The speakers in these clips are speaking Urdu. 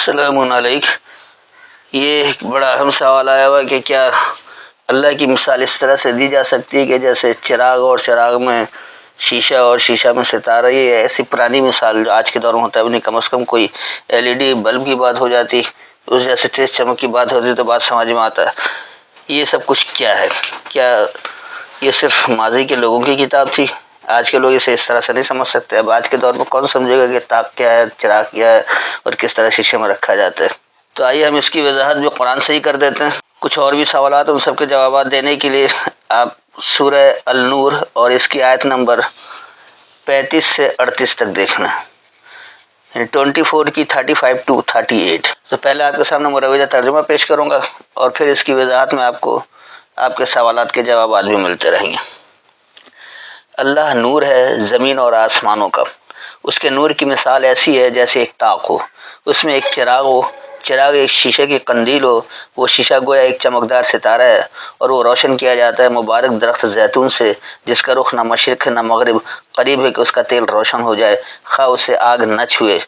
السلام علیکم۔ یہ ایک بڑا اہم سوال آیا ہوا کہ کیا اللہ کی مثال اس طرح سے دی جا سکتی ہے کہ جیسے چراغ اور چراغ میں شیشہ اور شیشہ میں ستارہ۔ یہ ایسی پرانی مثال جو آج کے دور میں ہوتا ہے بھی نہیں، کم از کم کوئی LED بلب کی بات ہو جاتی، اس جیسے تیز چمک کی بات ہوتی تو بات سمجھ میں آتا ہے۔ یہ سب کچھ کیا ہے؟ کیا یہ صرف ماضی کے لوگوں کی کتاب تھی؟ آج کے لوگ اسے اس طرح سے نہیں سمجھ سکتے۔ اب آج کے دور میں کون سمجھے گا کہ تاک کیا ہے، چراغ کیا ہے اور کس طرح شیشے میں رکھا جاتا ہے؟ تو آئیے ہم اس کی وضاحت جو قرآن سے ہی کر دیتے ہیں۔ کچھ اور بھی سوالات ان سب کے جوابات دینے کے لیے آپ سورہ النور اور اس کی آیت نمبر 35 سے 38 تک دیکھنا، یعنی 24 کی 35 to 38۔ تو پہلے آپ کے سامنے مروجہ ترجمہ پیش کروں گا اور پھر اس کی وضاحت میں آپ کو آپ کے سوالات کے جوابات بھی ملتے رہیں گے۔ اللہ نور ہے زمین اور آسمانوں کا۔ اس کے نور کی مثال ایسی ہے جیسے ایک طاق ہو، اس میں ایک چراغ ہو، چراغ ایک شیشے کی قندیل ہو، وہ شیشہ گویا ایک چمکدار ستارہ ہے اور وہ روشن کیا جاتا ہے مبارک درخت زیتون سے، جس کا رخ نہ مشرق نہ مغرب، قریب ہے کہ اس کا تیل روشن ہو جائے خواہ اسے آگ نہ چھوئے۔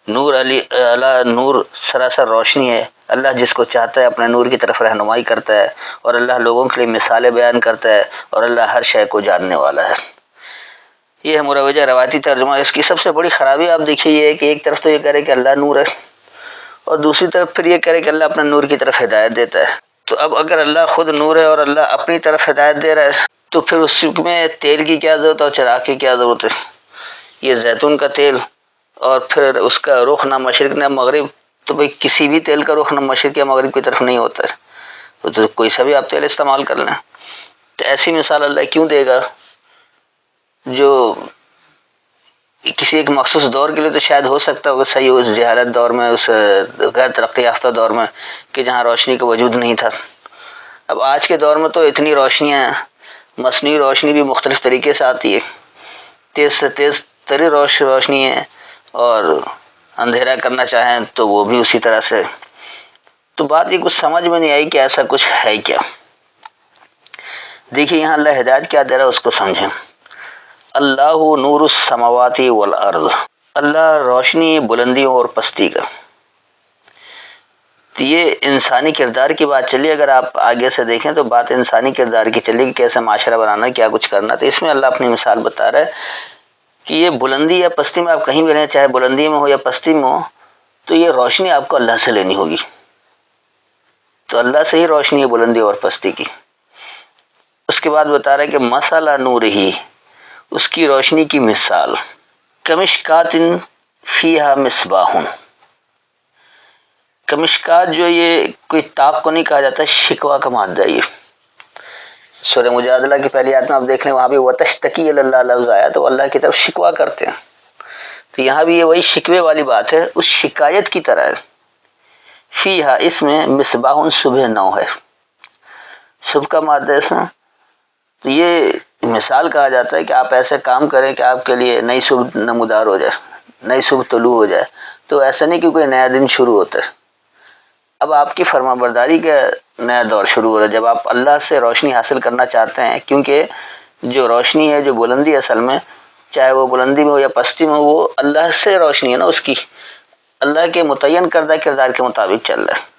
نور اللہ نور سراسر روشنی ہے۔ اللہ جس کو چاہتا ہے اپنے نور کی طرف رہنمائی کرتا ہے اور اللہ لوگوں کے لیے مثالیں بیان کرتا ہے اور اللہ ہر شے کو جاننے والا ہے۔ یہ ہے مروجہ روایتی ترجمہ۔ اس کی سب سے بڑی خرابی آپ دیکھیے یہ ہے کہ ایک طرف تو یہ کہہ رہے کہ اللہ نور ہے اور دوسری طرف پھر یہ کہہ رہے کہ اللہ اپنے نور کی طرف ہدایت دیتا ہے۔ تو اب اگر اللہ خود نور ہے اور اللہ اپنی طرف ہدایت دے رہا ہے تو پھر اس میں تیل کی کیا ضرورت ہے اور چراغ کی کیا ضرورت ہے؟ یہ زیتون کا تیل اور پھر اس کا رخ نہ مشرق نہ مغرب، تو بھئی کسی بھی تیل کا رخ نہ مشرق یا مغرب کی طرف نہیں ہوتا ہے، تو کوئی سا بھی آپ تیل استعمال کر لیں۔ تو ایسی مثال اللہ کیوں دے گا جو کسی ایک مخصوص دور کے لیے تو شاید ہو سکتا ہے صحیح، اس جہالت دور میں، اس غیر ترقی یافتہ دور میں کہ جہاں روشنی کا وجود نہیں تھا۔ اب آج کے دور میں تو اتنی روشنیاں، مصنوعی روشنی بھی مختلف طریقے سے آتی ہے، تیز سے تیز تری روشنی ہے، اور اندھیرا کرنا چاہیں تو وہ بھی اسی طرح سے۔ تو بات یہ کچھ سمجھ میں نہیں آئی کہ ایسا کچھ ہے کیا۔ دیکھیے یہاں اللہ ہدایت کیا دے رہا ہے اس کو سمجھیں۔ اللہ نور السماوات والارض، اللہ روشنی بلندیوں اور پستی کا۔ تو یہ انسانی کردار کی بات چلی، اگر آپ آگے سے دیکھیں تو بات انسانی کردار کی چلی کہ کیسے معاشرہ بنانا، کیا کچھ کرنا۔ تو اس میں اللہ اپنی مثال بتا رہا ہے کہ یہ بلندی یا پستی میں آپ کہیں بھی رہیں، چاہے بلندی میں ہو یا پستی میں ہو، تو یہ روشنی آپ کو اللہ سے لینی ہوگی۔ تو اللہ سے ہی روشنی ہے بلندی اور پستی کی۔ اس کے بعد بتا رہا ہے کہ مثل نور ہی، اس کی روشنی کی مثال، کمشکات فیہا مصباح۔ کمشکات جو یہ کوئی طاق کو نہیں کہا جاتا، شکوہ کا مادہ ہے۔ یہ سورہ مجادلہ کی پہلی آیت میں آپ دیکھ لیں، وہاں بھی وَتَشْتَكِي إِلَى اللَّهِ لفظ آیا تو اللہ کی طرف شکوہ کرتے ہیں۔ تو یہاں بھی یہ وہی شکوے والی بات ہے، اس شکایت کی طرح ہے۔ فیہا، اس میں مصباح صبح نو ہے، صبح کا مادہ ہے اس میں۔ تو یہ مثال کہا جاتا ہے کہ آپ ایسے کام کریں کہ آپ کے لیے نئی صبح نمودار ہو جائے، نئی صبح طلوع ہو جائے۔ تو ایسا نہیں کہ کوئی نیا دن شروع ہوتا ہے، اب آپ کی فرما برداری کا نیا دور شروع ہو رہا ہے جب آپ اللہ سے روشنی حاصل کرنا چاہتے ہیں، کیونکہ جو روشنی ہے، جو بلندی اصل میں، چاہے وہ بلندی میں ہو یا پستی میں، وہ اللہ سے روشنی ہے نا، اس کی اللہ کے متعین کردہ کردار کے مطابق چل رہا ہے۔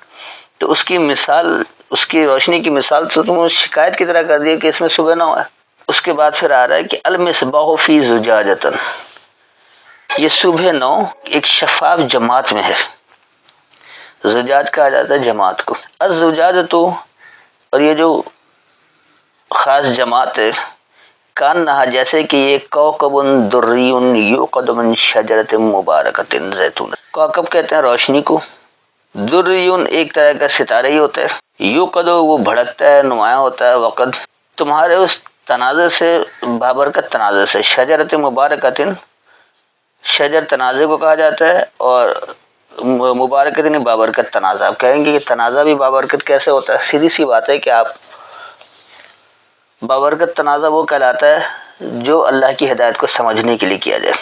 تو اس کی مثال، اس کی روشنی کی مثال تو تم شکایت کی طرح کر دی کہ اس میں صبح نہ ہوا ہے۔ اس کے بعد پھر آ رہا ہے کہ المصباح فی زجاجۃ، یہ صبح نو ایک شفاف جماعت میں ہے۔ زجاج کہا جاتا ہے جماعت کو، الزجاجۃ، اور یہ جو خاص جماعت ہے، کانہا، جیسے کہ یہ کوکب دری یوقد من شجرۃ مبارکۃ زیتون۔ کوکب کہتے ہیں روشنی کو، دری ایک طرح کا ستارہ ہی ہوتا ہے، یوقد وہ بھڑکتا ہے، نمایاں ہوتا ہے، وقد تمہارے اس تناظر سے، بابرکت تناظر سے، شجرۃ مبارکۃ، شجر تنازع کو کہا جاتا ہے، اور مبارکت نے بابرکت تنازع۔ آپ کہیں گے کہ تنازع بھی بابرکت کیسے ہوتا ہے؟ سیدھی سی بات ہے کہ آپ بابرکت تنازع وہ کہلاتا ہے جو اللہ کی ہدایت کو سمجھنے کے لیے کیا جائے۔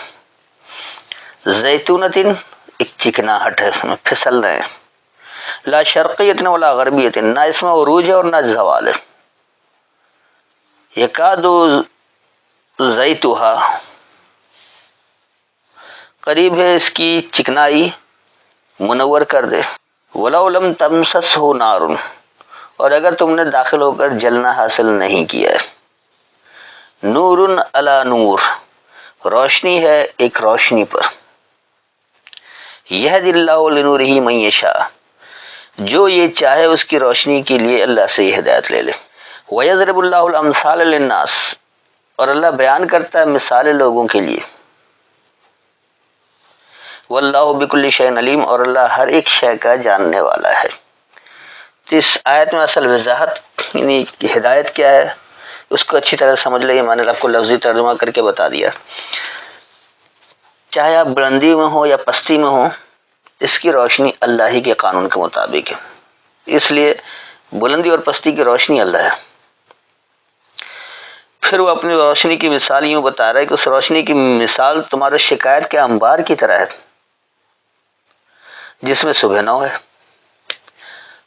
زیتونۃ، ایک چکناہٹ ہے، اس میں پھسل رہے ہیں۔ لا شرقیۃ ولا غربیۃ، نہ اس میں عروج ہے اور نہ زوال ہے۔ یکاد زیتھہا، قریب ہے اس کی چکنائی، منور کر دے۔ وَلَوْ لَمْ تَمْسَسْهُ نَارٌ، اور اگر تم نے داخل ہو کر جلنا حاصل نہیں کیا ہے، نورٌ علی نور، روشنی ہے ایک روشنی پر، یہدی اللہ لنورہ من یشاء، جو یہ چاہے اس کی روشنی کے لیے اللہ سے یہ ہدایت لے لے۔ وَيَضْرِبُ اللَّهُ الْأَمْثَالَ لِلنَّاسِ، اور اللہ بیان کرتا ہے مثالیں لوگوں کے لیے۔ وَاللَّهُ بِكُلِّ شَيْءٍ عَلِيمٌ، اور اللہ ہر ایک شے کا جاننے والا ہے۔ تو اس آیت میں اصل وضاحت یعنی ہدایت کیا ہے اس کو اچھی طرح سمجھ لئے۔ میں نے آپ کو لفظی ترجمہ کر کے بتا دیا۔ چاہے آپ بلندی میں ہو یا پستی میں ہو، اس کی روشنی اللہ ہی کے قانون کے مطابق ہے، اس لیے بلندی اور پستی کی روشنی اللہ ہے۔ پھر وہ اپنی روشنی کی مثال یوں بتا رہا ہے کہ اس روشنی کی مثال تمہارے شکایت کے انبار کی طرح ہے جس میں صبح نو ہے۔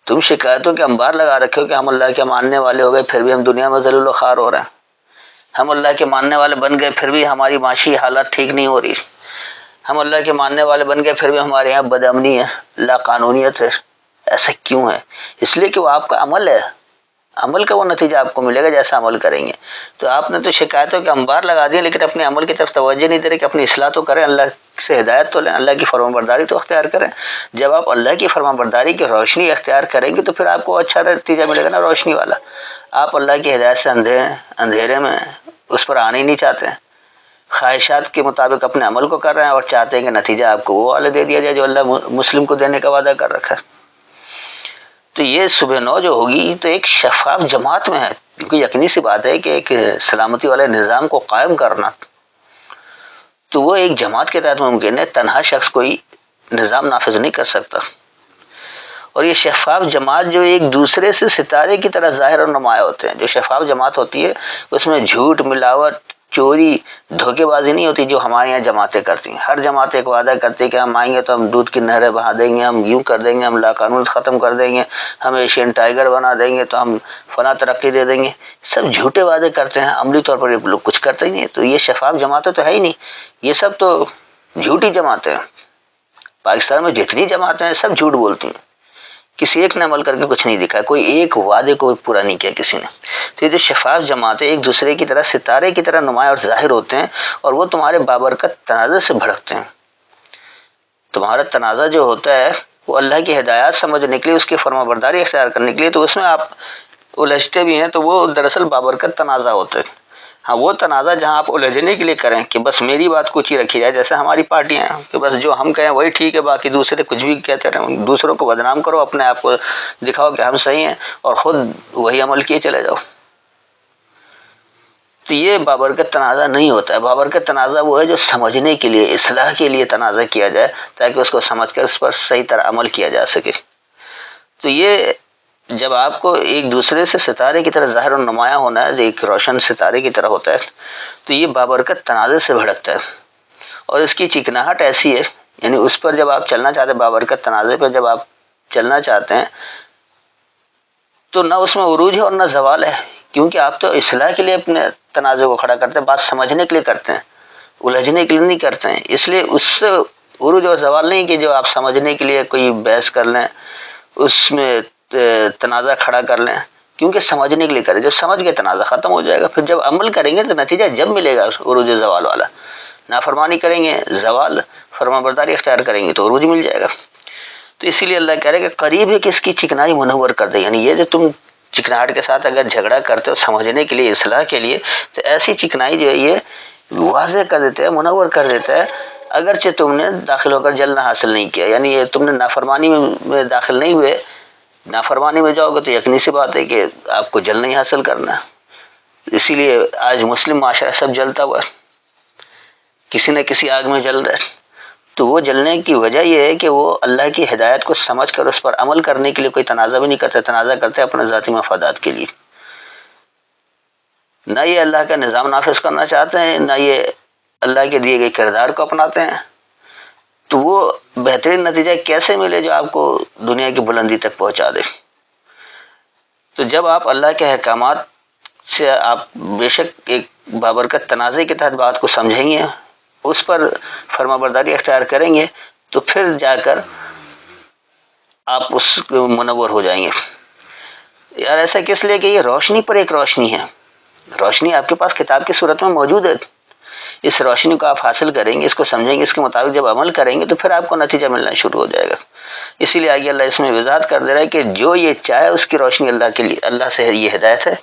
تم شکایتوں کے انبار لگا رکھے ہو کہ ہم اللہ کے ماننے والے ہو گئے پھر بھی ہم دنیا میں ذلیل و خوار ہو رہے ہیں، ہم اللہ کے ماننے والے بن گئے پھر بھی ہماری معاشی حالات ٹھیک نہیں ہو رہی، ہم اللہ کے ماننے والے بن گئے پھر بھی ہمارے یہاں بد امنی ہے، لا قانونیت ہے۔ ایسا کیوں ہے؟ اس لیے کہ وہ آپ کا عمل ہے، عمل کا وہ نتیجہ آپ کو ملے گا جیسا عمل کریں گے۔ تو آپ نے تو شکایتوں کے انبار لگا دیے لیکن اپنے عمل کی طرف توجہ نہیں دے رہے کہ اپنی اصلاح تو کریں، اللہ سے ہدایت تو لیں، اللہ کی فرمان برداری تو اختیار کریں۔ جب آپ اللہ کی فرمان برداری کی روشنی اختیار کریں گے تو پھر آپ کو اچھا نتیجہ ملے گا نا، روشنی والا۔ آپ اللہ کی ہدایت سے اندھیرے میں اس پر آنے ہی نہیں چاہتے ہیں، خواہشات کے مطابق اپنے عمل کو کر رہے ہیں اور چاہتے ہیں کہ نتیجہ آپ کو وہ والا دے دیا جائے جو اللہ مسلم کو دینے کا وعدہ کر رکھا ہے۔ تو یہ صبح نو جو ہوگی تو ایک شفاف جماعت میں ہے، کیونکہ یقینی سی بات ہے کہ ایک سلامتی والے نظام کو قائم کرنا تو وہ ایک جماعت کے تحت ممکن ہے، تنہا شخص کوئی نظام نافذ نہیں کر سکتا۔ اور یہ شفاف جماعت جو ایک دوسرے سے ستارے کی طرح ظاہر اور نمایاں ہوتے ہیں، جو شفاف جماعت ہوتی ہے اس میں جھوٹ، ملاوٹ، چوری، دھوکے بازی نہیں ہوتی جو ہمارے یہاں جماعتیں کرتی ہیں۔ ہر جماعت ایک وعدہ کرتی ہے کہ ہم آئیں گے تو ہم دودھ کی نہریں بہا دیں گے، ہم یوں کر دیں گے، ہم لا قانون ختم کر دیں گے، ہم ایشین ٹائیگر بنا دیں گے، تو ہم فلاں ترقی دے دیں گے۔ سب جھوٹے وعدے کرتے ہیں، عملی طور پر یہ لوگ کچھ کرتے ہی نہیں۔ تو یہ شفاف جماعتیں تو ہے ہی نہیں، یہ سب تو جھوٹی جماعتیں ہیں۔ پاکستان میں جتنی جماعتیں ہیں سب جھوٹ بولتی ہیں، کسی ایک نے عمل کر کے کچھ نہیں دکھا، کوئی ایک وعدے کو پورا نہیں کیا کسی نے۔ تو یہ جو شفاف جماعتیں ایک دوسرے کی طرح ستارے کی طرح نمایاں اور ظاہر ہوتے ہیں اور وہ تمہارے بابرکت تنازع سے بھڑکتے ہیں۔ تمہارا تنازع جو ہوتا ہے وہ اللہ کی ہدایات سمجھنے کے لیے، اس کی فرما برداری اختیار کرنے کے لیے، تو اس میں آپ الجھتے بھی ہیں تو وہ دراصل بابرکت تنازع ہوتے ہیں۔ ہاں وہ تنازع جہاں آپ الجھنے کے لیے کریں کہ بس میری بات کچھ ہی رکھی جائے، جیسے ہماری پارٹیاں ہیں کہ بس جو ہم کہیں وہی ٹھیک ہے، باقی دوسرے کچھ بھی کہتے رہیں، دوسروں کو بدنام کرو، اپنے آپ کو دکھاؤ کہ ہم صحیح ہیں اور خود وہی عمل کیے چلے جاؤ۔ تو یہ بابرکت تنازع نہیں ہوتا ہے۔ بابرکت تنازع وہ ہے جو سمجھنے کے لیے، اصلاح کے لیے تنازع کیا جائے تاکہ اس کو سمجھ کر اس پر صحیح طرح عمل کیا جا سکے۔ تو یہ جب آپ کو ایک دوسرے سے ستارے کی طرح ظاہر و نمایاں ہونا ہے، ایک روشن ستارے کی طرح ہوتا ہے، تو یہ بابرکت تنازع سے بھڑکتا ہے اور اس کی چکناہٹ ایسی ہے، یعنی اس پر جب آپ چلنا چاہتے ہیں، بابرکت تنازع پر جب آپ چلنا چاہتے ہیں تو نہ اس میں عروج ہے اور نہ زوال ہے، کیونکہ آپ تو اصلاح کے لیے اپنے تنازع کو کھڑا کرتے ہیں، بات سمجھنے کے لیے کرتے ہیں، الجھنے کے لیے نہیں کرتے ہیں۔ اس لیے اس سے عروج اور زوال نہیں کہ جو آپ سمجھنے کے لیے کوئی بحث کر لیں، اس میں تنازع کھڑا کر لیں، کیونکہ سمجھنے کے لیے کریں۔ جب سمجھ گئے تنازع ختم ہو جائے گا، پھر جب عمل کریں گے تو نتیجہ جب ملے گا عروج و زوال والا۔ نافرمانی کریں گے زوال، فرمان برداری اختیار کریں گے تو عروج مل جائے گا۔ تو اسی لیے اللہ کہہ رہے کہ قریب ہے کہ اس کی چکنائی منور کر دے، یعنی یہ جو تم چکناہٹ کے ساتھ اگر جھگڑا کرتے ہو سمجھنے کے لیے، اصلاح کے لیے، تو ایسی چکنائی جو ہے یہ واضح کر دیتا ہے، منور کر دیتا ہے، اگرچہ تم نے داخل ہو کر جلنا حاصل نہیں کیا، یعنی یہ تم نے نافرمانی میں داخل نہیں ہوئے۔ نافرمانی میں جاؤ گے تو یقینی سی بات ہے کہ آپ کو جلنا ہی حاصل کرنا ہے۔ اسی لیے آج مسلم معاشرہ سب جلتا ہوا ہے، کسی نہ کسی آگ میں جل رہا ہے۔ تو وہ جلنے کی وجہ یہ ہے کہ وہ اللہ کی ہدایت کو سمجھ کر اس پر عمل کرنے کے لیے کوئی تنازع بھی نہیں کرتے، تنازع کرتے اپنے ذاتی مفادات کے لیے۔ نہ یہ اللہ کا نظام نافذ کرنا چاہتے ہیں، نہ یہ اللہ کے دیے گئے کردار کو اپناتے ہیں۔ تو وہ بہترین نتیجہ کیسے ملے جو آپ کو دنیا کی بلندی تک پہنچا دے؟ تو جب آپ اللہ کے احکامات سے آپ بے شک ایک بابرکت تنازع کے تحت بات کو سمجھیں گے، اس پر فرما برداری اختیار کریں گے، تو پھر جا کر آپ اس کو منور ہو جائیں گے. یار ایسا کس لیے کہ یہ روشنی پر ایک روشنی ہے. روشنی آپ کے پاس کتاب کی صورت میں موجود ہے. اس روشنی کو آپ حاصل کریں گے، اس کو سمجھیں گے، اس کے مطابق جب عمل کریں گے تو پھر آپ کو نتیجہ ملنا شروع ہو جائے گا. اسی لیے آگے اللہ اس میں وضاحت کر دے رہا ہے کہ جو یہ چاہے اس کی روشنی اللہ کے لیے، اللہ سے یہ ہدایت ہے.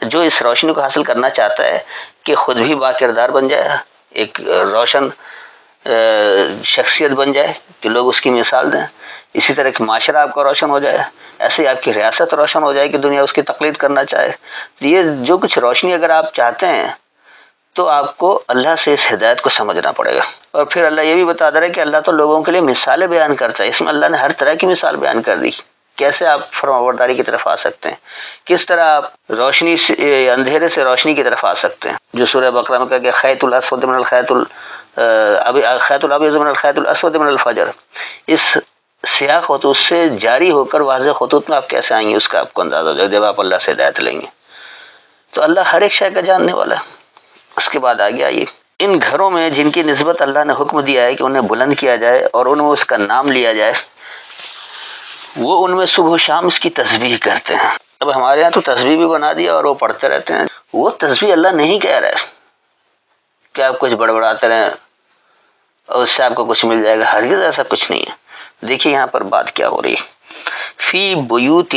جو اس روشنی کو حاصل کرنا چاہتا ہے کہ خود بھی با کردار بن جائے، ایک روشن شخصیت بن جائے کہ لوگ اس کی مثال دیں، اسی طرح کہ معاشرہ آپ کا روشن ہو جائے، ایسے ہی آپ کی ریاست روشن ہو جائے کہ دنیا اس کی تقلید کرنا چاہے. یہ جو کچھ روشنی اگر آپ چاہتے ہیں تو آپ کو اللہ سے اس ہدایت کو سمجھنا پڑے گا. اور پھر اللہ یہ بھی بتا دے رہا ہے کہ اللہ تو لوگوں کے لیے مثالیں بیان کرتا ہے. اس میں اللہ نے ہر طرح کی مثال بیان کر دی. کیسے آپ فرمانبرداری کی طرف آ سکتے ہیں، کس طرح آپ روشنی سے اندھیرے سے روشنی کی طرف آ سکتے ہیں، جو سورہ بقرہ میں کہا کہ خیط الاسود من الخیط الابیض من الخیط الاسود من الفجر، اس سیاہ خطوط سے جاری ہو کر واضح خطوط میں آپ کیسے آئیں گے، اس کا آپ کو اندازہ ہو جائے جب آپ اللہ سے ہدایت لیں گے. تو اللہ ہر ایک شے کا جاننے والا ہے. اس کے بعد آگے آئیے، ان گھروں میں جن کی نسبت اللہ نے حکم دیا ہے کہ انہیں بلند کیا جائے اور ان میں اس کا نام لیا جائے، وہ ان میں صبح و شام اس کی تسبیح کرتے ہیں. اب ہمارے ہاں تو تسبیح بھی بنا دیا اور وہ پڑھتے رہتے ہیں. وہ تسبیح اللہ نہیں کہہ رہا ہے کہ آپ کچھ بڑبڑاتے رہیں اور اس سے آپ کو کچھ مل جائے گا. ہرگز ایسا کچھ نہیں ہے. دیکھیے یہاں پر بات کیا ہو رہی ہے. فی بیوت،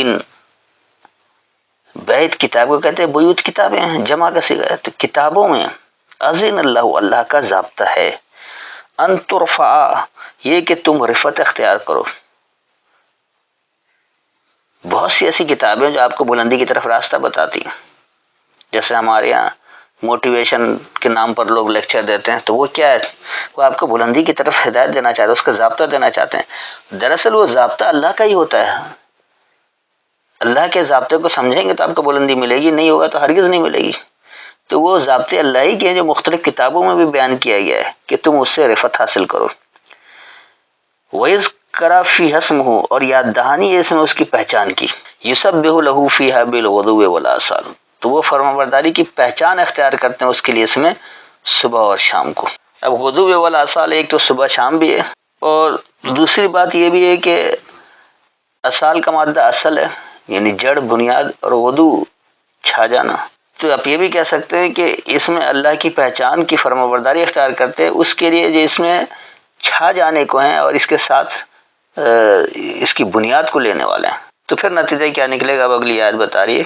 بیت کتاب کو کہتے ہیں، بیوت کتابیں ہیں، جمع کا صیغہ ہے. تو کتابوں میں اذن اللہ، اللہ کا ضابطہ ہے، ان ترفع، یہ کہ تم رفعت اختیار کرو. بہت سی ایسی کتابیں جو آپ کو بلندی کی طرف راستہ بتاتی ہیں. جیسے ہمارے یہاں موٹیویشن کے نام پر لوگ لیکچر دیتے ہیں، تو وہ کیا ہے؟ وہ آپ کو بلندی کی طرف ہدایت دینا چاہتے ہیں، اس کا ضابطہ دینا چاہتے ہیں. دراصل وہ ضابطہ اللہ کا ہی ہوتا ہے. اللہ کے ضابطے کو سمجھیں گے تو آپ کو بلندی ملے گی، نہیں ہوگا تو ہرگز نہیں ملے گی. تو وہ ضابطے اللہ ہی کے ہیں جو مختلف کتابوں میں بھی بیان کیا گیا ہے کہ تم اس سے رفعت حاصل کرو. وَإِذْ کرا فی حسم ہو، اور یاد دہانی ہے اس میں اس کی پہچان کی. یسبح لہ فیہا بالغدو والآصال، تو وہ فرمانبرداری کی پہچان اختیار کرتے ہیں اس کے لیے اس میں صبح اور شام کو. اب غدو والآصال ایک تو صبح شام بھی ہے، اور دوسری بات یہ بھی ہے کہ اصال کا مادہ اصل ہے، یعنی جڑ، بنیاد، اور غدو چھا جانا. تو آپ یہ بھی کہہ سکتے ہیں کہ اس میں اللہ کی پہچان کی فرمانبرداری اختیار کرتے ہیں اس کے لیے جو اس میں چھا جانے کو ہیں اور اس کے ساتھ اس کی بنیاد کو لینے والے ہیں. تو پھر نتیجہ کیا نکلے گا؟ اب اگلی آیت بتا رہی ہے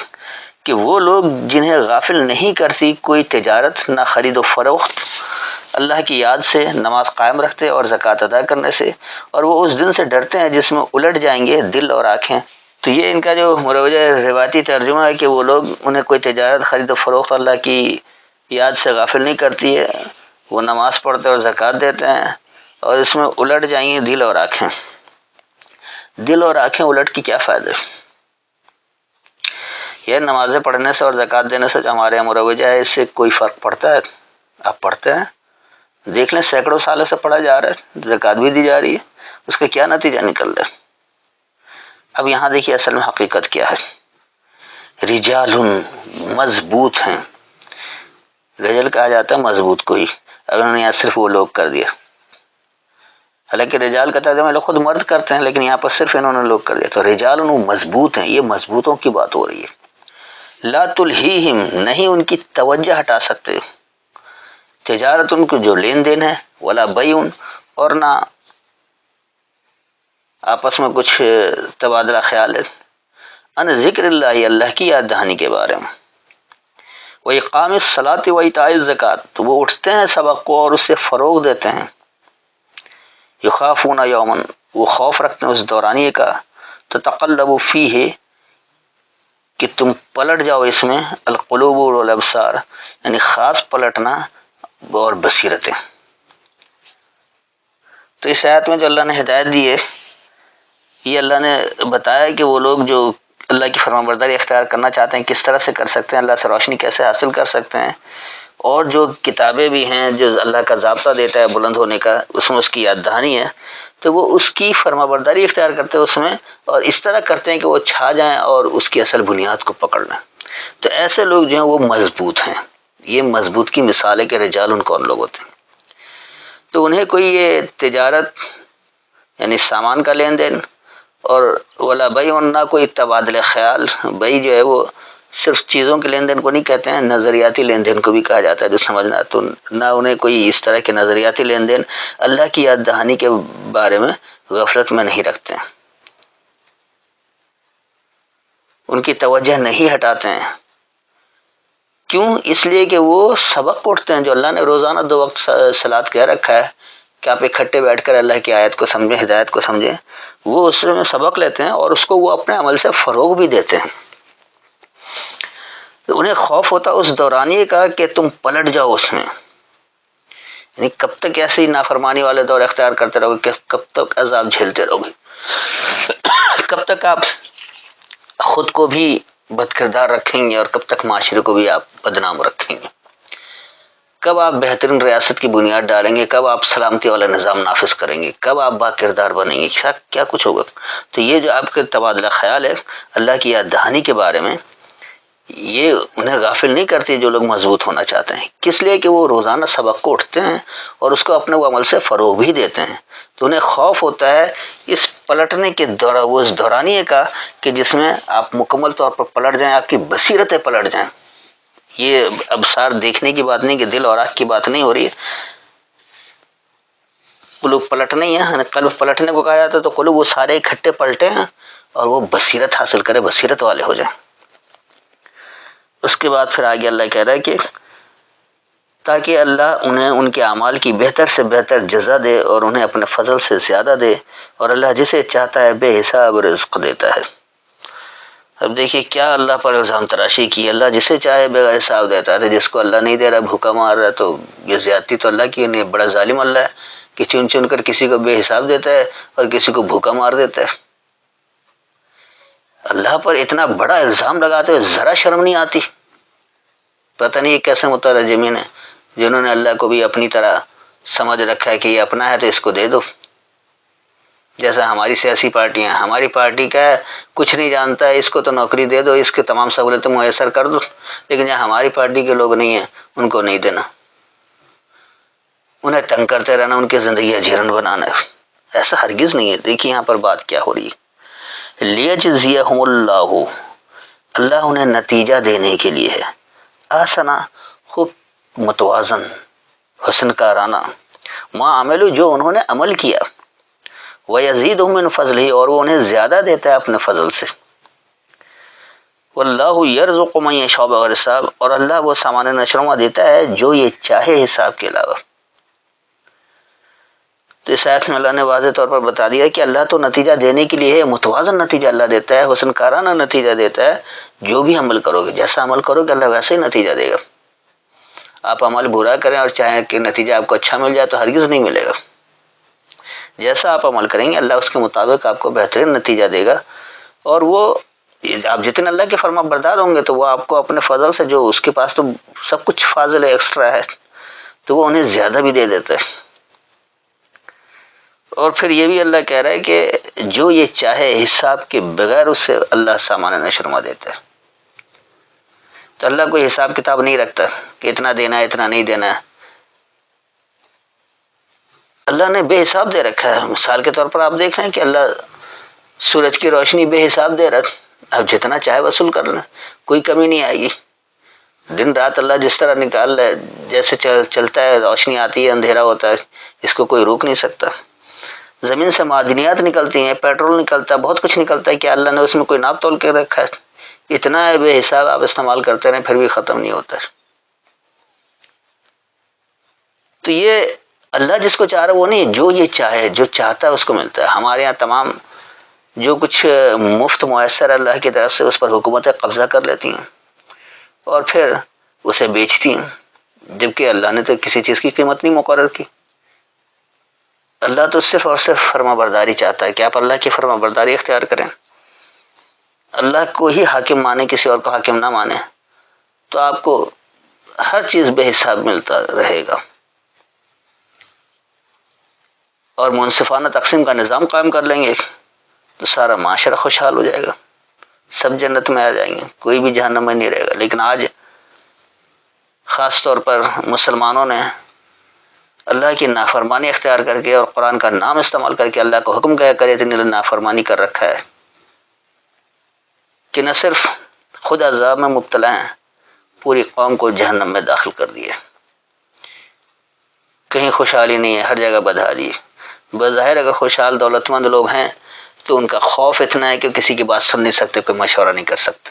کہ وہ لوگ جنہیں غافل نہیں کرتی کوئی تجارت، نہ خرید و فروخت، اللہ کی یاد سے، نماز قائم رکھتے اور زکوٰۃ ادا کرنے سے، اور وہ اس دن سے ڈرتے ہیں جس میں الٹ جائیں گے دل اور آنکھیں. تو یہ ان کا جو مروجہ روایتی ترجمہ ہے کہ وہ لوگ، انہیں کوئی تجارت، خرید و فروخت اللہ کی یاد سے غافل نہیں کرتی ہے، وہ نماز پڑھتے اور زکوٰۃ دیتے ہیں، اور اس میں الٹ جائیں گے دل اور آنکھیں. دل اور آنکھیں الٹ کی کیا فائدہ؟ یہ نمازیں پڑھنے سے اور زکوٰۃ دینے سے جو ہمارے یہاں مروجہ ہے، اس سے کوئی فرق پڑتا ہے؟ آپ پڑھتے ہیں، دیکھ لیں، سینکڑوں سالوں سے پڑھا جا رہا ہے، زکوٰۃ بھی دی جا رہی ہے، اس کا کیا نتیجہ نکل رہا ہے؟ اب یہاں دیکھیے اصل میں حقیقت کیا ہے. رجال مضبوط ہیں. رجل کہا جاتا ہے مضبوط کو ہی، اب انہوں نے یہاں صرف وہ لوگ کر دیا. حالانکہ رجال کا ترجمہ لوگ خود مرد کرتے ہیں، لیکن یہاں پر صرف انہوں نے لوگ کر دیا. تو رجال مضبوط ہیں، یہ مضبوطوں کی بات ہو رہی ہے. لا تلہیہم، نہیں ان کی توجہ ہٹا سکتے، تجارت ان کو جو لین دین ہے، ولا بیع، اور نہ آپس میں کچھ تبادلہ خیال ہے، ان ذکر اللہ، اللہ کی یاد دہانی کے بارے میں. وَإِقَامِ الصَّلَاةِ وَإِيتَاءِ الزَّکَاۃ، تو وہ اٹھتے ہیں سبق کو اور اس سے فروغ دیتے ہیں. یخافون یوما، وہ خوف رکھتے ہیں اس دورانیے کا، تتقلب فیہ، کہ تم پلٹ جاؤ اس میں، القلوب والابصار، یعنی خاص پلٹنا اور بصیرتیں. تو اس آیت میں جو اللہ نے ہدایت دی ہے، یہ اللہ نے بتایا کہ وہ لوگ جو اللہ کی فرمانبرداری اختیار کرنا چاہتے ہیں کس طرح سے کر سکتے ہیں، اللہ سے روشنی کیسے حاصل کر سکتے ہیں، اور جو کتابیں بھی ہیں جو اللہ کا ضابطہ دیتا ہے بلند ہونے کا، اس میں اس کی یاد دہانی ہے، تو وہ اس کی فرمانبرداری اختیار کرتے ہیں اس میں، اور اس طرح کرتے ہیں کہ وہ چھا جائیں اور اس کی اصل بنیاد کو پکڑ لیں. تو ایسے لوگ جو ہیں وہ مضبوط ہیں. یہ مضبوط کی مثال ہے کہ رجال ان کون لوگ ہوتے ہیں. تو انہیں کوئی یہ تجارت، یعنی سامان کا لین دین، اور ولا بیع، نہ کوئی تبادلہ خیال. بیع جو ہے وہ صرف چیزوں کے لین دین کو نہیں کہتے ہیں، نظریاتی لین دین کو بھی کہا جاتا ہے جو سمجھنا. تو نہ انہیں کوئی اس طرح کے نظریاتی لین دین، اللہ کی یاد دہانی کے بارے میں غفلت میں نہیں رکھتے ہیں، ان کی توجہ نہیں ہٹاتے ہیں. کیوں؟ اس لیے کہ وہ سبق اٹھتے ہیں جو اللہ نے روزانہ 2 وقت صلات کہہ رکھا ہے کہ آپ اکٹھے بیٹھ کر اللہ کی آیت کو سمجھیں، ہدایت کو سمجھیں. وہ اس میں سبق لیتے ہیں اور اس کو وہ اپنے عمل سے فروغ بھی دیتے ہیں. تو انہیں خوف ہوتا اس دورانیے کا کہ تم پلٹ جاؤ اس میں، یعنی کب تک ایسی نافرمانی والے دور اختیار کرتے رہو گے، کب تک عذاب جھیلتے رہو گے، کب تک آپ خود کو بھی بد کردار رکھیں گے اور کب تک معاشرے کو بھی آپ بدنام رکھیں گے، کب آپ بہترین ریاست کی بنیاد ڈالیں گے، کب آپ سلامتی والا نظام نافذ کریں گے، کب آپ با کردار بنیں گے، کیا کچھ ہوگا. تو یہ جو آپ کے تبادلہ خیال ہے اللہ کی یاد دہانی کے بارے میں، یہ انہیں غافل نہیں کرتی جو لوگ مضبوط ہونا چاہتے ہیں. کس لیے کہ وہ روزانہ سبق کو اٹھتے ہیں اور اس کو اپنے وہ عمل سے فروغ بھی دیتے ہیں. تو انہیں خوف ہوتا ہے اس پلٹنے کے وہ اس دورانیے کا کہ جس میں آپ مکمل طور پر پلٹ جائیں، آپ کی بصیرتیں پلٹ جائیں. یہ ابصار دیکھنے کی بات نہیں کہ دل اور آنکھ کی بات نہیں ہو رہی ہے. قلوب پلٹنے ہی ہے، قلب پلٹنے کو کہا جاتا ہے. تو قلوب وہ سارے اکٹھے پلٹے ہیں اور وہ بصیرت حاصل کرے، بصیرت والے ہو جائیں. اس کے بعد پھر آگے اللہ کہہ رہا ہے کہ تاکہ اللہ انہیں ان کے اعمال کی بہتر سے بہتر جزا دے اور انہیں اپنے فضل سے زیادہ دے، اور اللہ جسے چاہتا ہے بے حساب رزق دیتا ہے. اب دیکھیے کیا اللہ پر الزام تراشی کی. اللہ جسے چاہے بغیر حساب دیتا ہے، جس کو اللہ نہیں دے رہا بھوکا مار رہا ہے تو یہ زیادتی تو اللہ کی نہیں. بڑا ظالم اللہ ہے کہ چن چن کر کسی کو بے حساب دیتا ہے اور کسی کو بھوکا مار دیتا ہے. اللہ پر اتنا بڑا الزام لگاتے ہوئے ذرا شرم نہیں آتی. پتہ نہیں یہ کیسے مترجمین ہیں جنہوں نے اللہ کو بھی اپنی طرح سمجھ رکھا ہے کہ یہ اپنا ہے تو اس کو دے دو. جیسا ہماری سیاسی پارٹیاں، ہماری پارٹی کا ہے کچھ نہیں جانتا ہے، اس کو تو نوکری دے دو، اس کے تمام سہولتیں میسر کر دو. لیکن جہاں ہماری پارٹی کے لوگ نہیں ہیں ان کو نہیں دینا، انہیں تنگ کرتے رہنا، ان کی زندگی اجیرن بنانا. ایسا ہرگز نہیں ہے. دیکھیے یہاں پر بات کیا ہو رہی ہے. لیجزیہم اللہ، اللہ انہیں نتیجہ دینے کے لیے ہے. آسنا، خوب متوازن، حسن کارانہ، ما عملو، جو انہوں نے عمل کیا، وَيَزِيدُهُم مِّن فَضْلِهِ، اور وہ انہیں زیادہ دیتا ہے اپنے فضل سے. وَاللَّهُ يَرْزُقُ مَن يَشَاءُ بِغَيْرِ حساب، اور اللہ وہ سامان نشوما دیتا ہے جو یہ چاہے حساب کے علاوہ. تو اس آیت میں اللہ نے واضح طور پر بتا دیا کہ اللہ تو نتیجہ دینے کے لیے ہے، متوازن نتیجہ اللہ دیتا ہے، حسن کارانہ نتیجہ دیتا ہے. جو بھی عمل کرو گے، جیسا عمل کرو گے اللہ ویسا ہی نتیجہ دے گا. آپ عمل برا کریں اور چاہیں کہ نتیجہ آپ کو اچھا مل جائے تو ہرگز نہیں ملے گا. جیسا آپ عمل کریں گے اللہ اس کے مطابق آپ کو بہترین نتیجہ دے گا. اور وہ آپ جتنے اللہ کے فرما بردار ہوں گے تو وہ آپ کو اپنے فضل سے، جو اس کے پاس تو سب کچھ فاضل ہے، ایکسٹرا ہے، تو وہ انہیں زیادہ بھی دے دیتا ہے. اور پھر یہ بھی اللہ کہہ رہا ہے کہ جو یہ چاہے حساب کے بغیر اس سے اللہ سامان نشرما دیتا ہے. تو اللہ کوئی حساب کتاب نہیں رکھتا کہ اتنا دینا ہے اتنا نہیں دینا ہے. اللہ نے بے حساب دے رکھا ہے. مثال کے طور پر آپ دیکھ رہے ہیں کہ اللہ سورج کی روشنی بے حساب دے رکھ، اب جتنا چاہے وصول کر لیں، کوئی کمی نہیں آئے گی. دن رات اللہ جس طرح نکال رہا ہے، جیسے چلتا ہے، روشنی آتی ہے اندھیرا ہوتا ہے، اس کو کوئی روک نہیں سکتا. زمین سے معدنیات نکلتی ہیں، پیٹرول نکلتا ہے، بہت کچھ نکلتا ہے. کہ اللہ نے اس میں کوئی ناپ تول کے رکھا ہے؟ اتنا ہے بے حساب، آپ استعمال کرتے رہیں پھر بھی ختم نہیں ہوتا. تو یہ اللہ جس کو چاہ رہا ہے وہ نہیں، جو یہ چاہے، جو چاہتا ہے اس کو ملتا ہے. ہمارے ہاں تمام جو کچھ مفت میسر اللہ کی طرف سے، اس پر حکومتیں قبضہ کر لیتی ہیں اور پھر اسے بیچتی ہیں، جبکہ اللہ نے تو کسی چیز کی قیمت نہیں مقرر کی. اللہ تو صرف اور صرف فرما برداری چاہتا ہے کہ آپ اللہ کی فرما برداری اختیار کریں، اللہ کو ہی حاکم مانیں، کسی اور کو حاکم نہ مانیں، تو آپ کو ہر چیز بے حساب ملتا رہے گا. اور منصفانہ تقسیم کا نظام قائم کر لیں گے تو سارا معاشرہ خوشحال ہو جائے گا، سب جنت میں آ جائیں گے، کوئی بھی جہنم میں نہیں رہے گا. لیکن آج خاص طور پر مسلمانوں نے اللہ کی نافرمانی اختیار کر کے اور قرآن کا نام استعمال کر کے اللہ کو حکم کیا کرے تو نافرمانی کر رکھا ہے کہ نہ صرف خود عذاب میں مبتلا ہیں، پوری قوم کو جہنم میں داخل کر دیا۔ کہیں خوشحالی نہیں ہے، ہر جگہ بدحالی ہے۔ بظاہر اگر خوشحال دولت مند لوگ ہیں تو ان کا خوف اتنا ہے کہ کسی کی بات سن نہیں سکتے، کوئی مشورہ نہیں کر سکتے،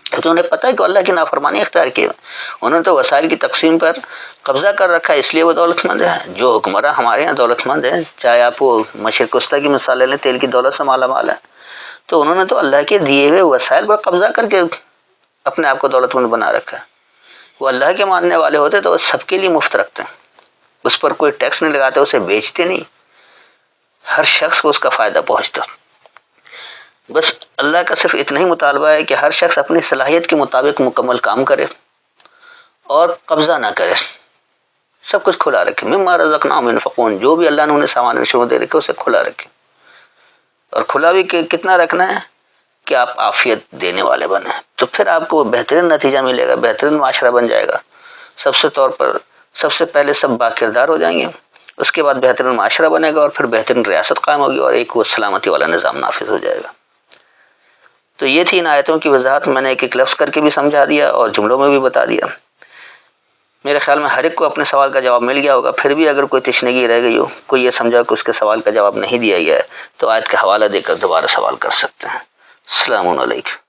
کیونکہ انہیں پتہ ہے کہ اللہ کی نافرمانی اختیار کی، انہوں نے تو وسائل کی تقسیم پر قبضہ کر رکھا ہے، اس لیے وہ دولت مند ہے۔ جو حکمراں ہمارے یہاں دولت مند ہیں، چاہے آپ وہ مشرق وسطیٰ کی مثال لے لیں، تیل کی دولت سے مالا مال ہے، تو انہوں نے تو اللہ کے دیے ہوئے وسائل پر قبضہ کر کے اپنے آپ کو دولت مند بنا رکھا ہے۔ وہ اللہ کے ماننے والے ہوتے تو وہ سب کے لیے مفت رکھتے ہیں، اس پر کوئی ٹیکس نہیں لگاتے، اسے بیچتے نہیں، ہر شخص کو اس کا فائدہ پہنچتا۔ بس اللہ کا صرف اتنا ہی مطالبہ ہے کہ ہر شخص اپنی صلاحیت کے مطابق مکمل کام کرے اور قبضہ نہ کرے، سب کچھ کھلا رکھے۔ مما رزقناہم ينفقون، جو بھی اللہ نے انہیں سامان شروع دے رکھے اسے کھلا رکھے، اور کھلا بھی کتنا رکھنا ہے کہ آپ عافیت دینے والے بنے، تو پھر آپ کو بہترین نتیجہ ملے گا، بہترین معاشرہ بن جائے گا۔ سب سے پہلے سب باکردار ہو جائیں گے، اس کے بعد بہترین معاشرہ بنے گا، اور پھر بہترین ریاست قائم ہوگی، اور ایک وہ سلامتی والا نظام نافذ ہو جائے گا۔ تو یہ تھی ان آیتوں کی وضاحت، میں نے ایک ایک لفظ کر کے بھی سمجھا دیا اور جملوں میں بھی بتا دیا۔ میرے خیال میں ہر ایک کو اپنے سوال کا جواب مل گیا ہوگا۔ پھر بھی اگر کوئی تشنگی رہ گئی ہو، کوئی یہ سمجھا کہ اس کے سوال کا جواب نہیں دیا گیا ہے، تو آیت کا حوالہ دے کر دوبارہ سوال کر سکتے ہیں۔ السلام علیکم۔